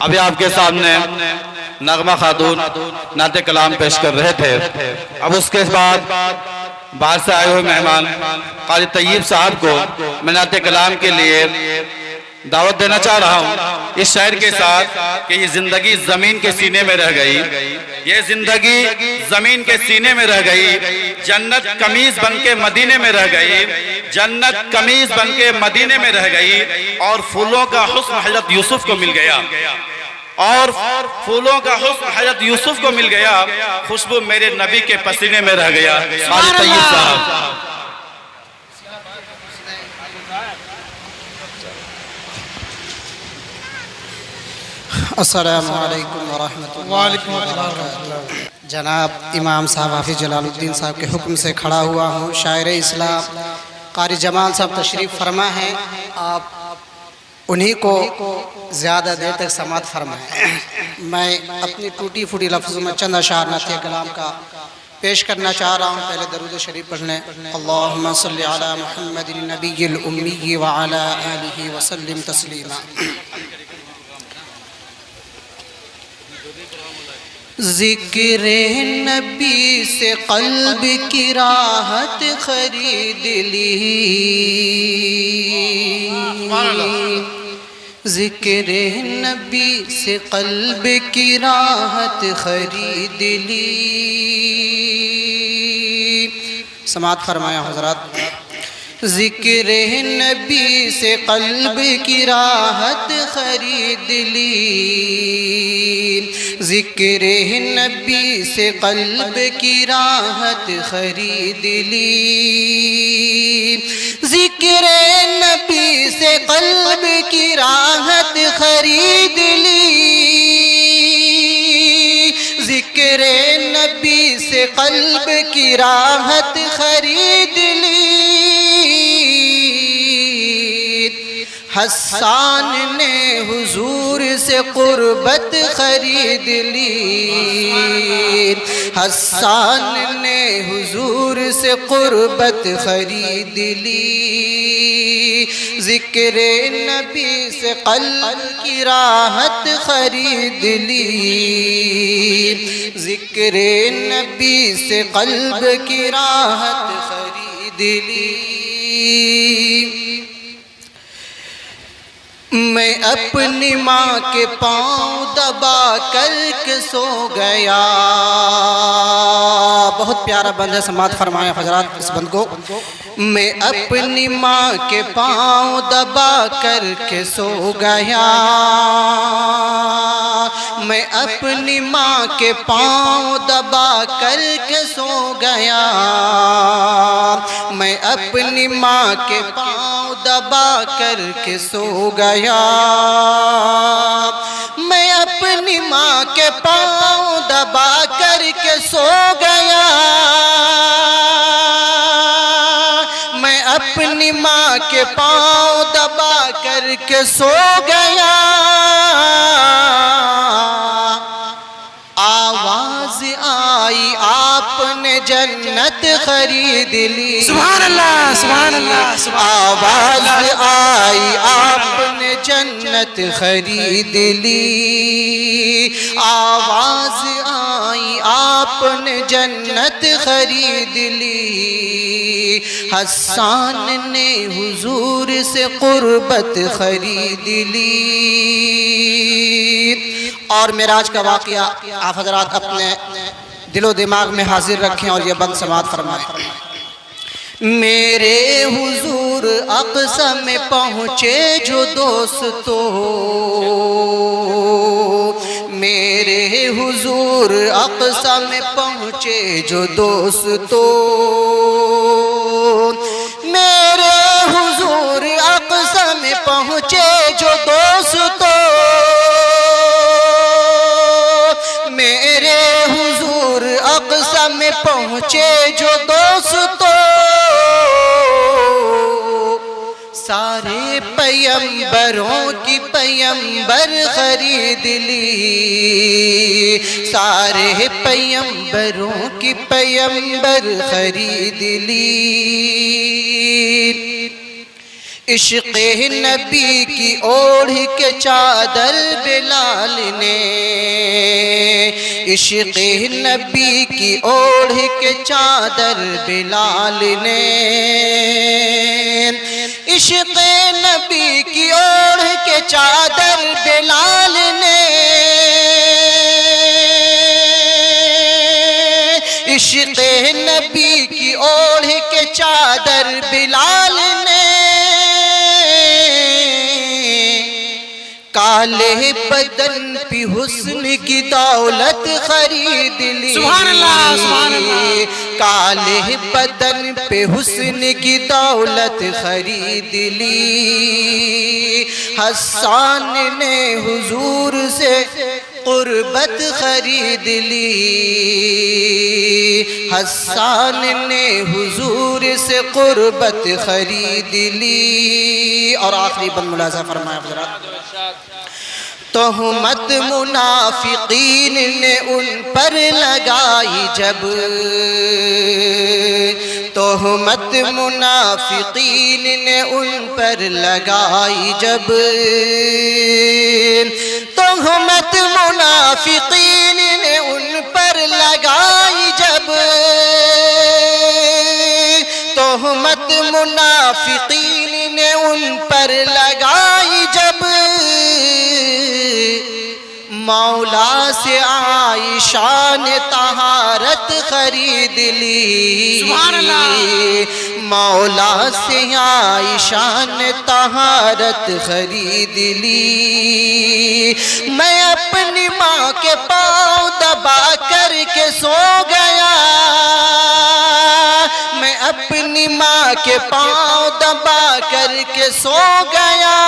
ابھی آپ کے سامنے نغمہ خاتون نعت کلام پیش کر رہے تھے. اب اس کے بعد باہر سے آئے ہوئے مہمان قاری طیب صاحب کو میں نعت کلام کے لیے دعوت دینا چاہ رہا ہوں اس شعر کے ساتھ کہ یہ زندگی زمین کے سینے میں رہ گئی، یہ زندگی زمین کے سینے میں رہ گئی، جنت قمیض بن کے مدینے میں رہ گئی، جنت قمیض بن کے مدینے میں رہ گئی، اور پھولوں کا حسن حضرت یوسف کو مل گیا، اور پھولوں کا حسن حضرت یوسف کو مل گیا، خوشبو میرے نبی کے پسینے میں رہ گیا. قاری طیب صاحب. السلام علیکم ورحمۃ اللہ وبرکاتہ. جناب امام صاحب حافظ جلال الدین صاحب کے حکم سے کھڑا ہوا ہوں. شاعر اسلام قاری جمال صاحب تشریف فرما ہیں، آپ انہی کو زیادہ دیر تک سماعت فرمائیں. میں اپنی ٹوٹی پھوٹی لفظوں میں چند اشعار نعت کلام کا پیش کرنا چاہ رہا ہوں. پہلے درود شریف پڑھ لیں. اللہم صلی علی محمد النبی الامی وعلی آلہ وسلم تسلیما. ذکر نبی سے قلب کی راحت خرید لی، ذکر نبی سے قلب کی راحت خرید لی. سماعت فرمایا حضرات. ذکر نبی سے قلب کی راحت خرید لی، ذکر نبی سے قلب کی راحت خرید لی، ذکر نبی سے قلب کی راحت خرید لی، ذکر نبی سے قلب کی راحت خرید لی. حسان نے حضور سے قربت خرید لی، حسان نے حضور سے قربت خرید لی، ذکر نبی سے قلب کی راحت خرید لی، ذکر نبی سے قلب کی راحت خرید لی. میں اپنی ماں کے پاؤں دبا کر کے سو گیا. بہت پیارا بند ہے، سماعت فرمائیں حضرات اس بند کو. میں اپنی ماں کے پاؤں دبا کر کے سو گیا، میں اپنی ماں کے پاؤں دبا کر کے سو گیا، میں اپنی ماں کے پاؤں دبا کر کے سو گیا، میں اپنی ماں کے پاؤں دبا کر کے سو گیا، میں اپنی ماں کے پاؤں دبا کر کے سو گیا. آواز آئی آپ نے جنت خرید لی. سبحان اللہ سبحان اللہ. آواز آئی آپ نے جنت خرید لی، آواز آئی آپ نے جنت خرید لی، حسان نے حضور سے قربت خرید لی. اور معراج کا واقعہ آپ حضرات اپنے دل و دماغ میں حاضر رکھیں اور یہ بند سماعت فرمائیں. میرے حضور اقصی میں پہنچے جو دوستو، میرے حضور اقصی میں پہنچے جو دوستو، میرے حضور اقصی میں پہنچے جو دوستو، میرے حضور اقصی میں پہنچے جو دوستو، سارے پیمبروں کی پیمبر خرید لی، سارے پیمبروں کی پیمبر خرید لی. عشق نبی کی اوڑھ کے چادر بلال نے، عشق نبی کی اوڑھ کے چادر بلال نے، عشق نبی کی اوڑھ کے چادر بلال نے، عشق نبی کی اوڑھ کے چادر بلال نے، کالے بدن پہ حسن کی دولت خرید لی، سبحان اللہ سبحان اللہ، کالے بدن پہ حسن کی دولت خرید لی، حسان نے حضور سے قربت خرید لی، حسان نے حضور سے قربت خرید لی۔ اور آخری بند ملاحظہ فرمایا حضرات، تہمت منافقین نے ان پر لگائی جب، تہمت منافقین نے ان پر لگائی جب، تہمت منافقین نے ان پر لگائی جب، تہمت منافقین نے ان پر لگائی جب، مولا سے عائشہ نے طہارت خرید لی، سبحان اللہ، مولا سے عائشہ نے طہارت خرید لی، میں اپنی ماں کے پاؤں دبا کر کے سو گیا، میں اپنی ماں کے پاؤں دبا کر کے سو گیا،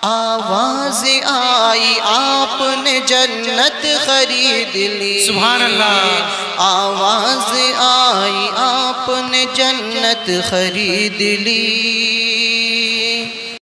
آواز آئی آپ نے جنت خرید لی، سبحان اللہ، آواز آئی آپ نے جنت خرید لی۔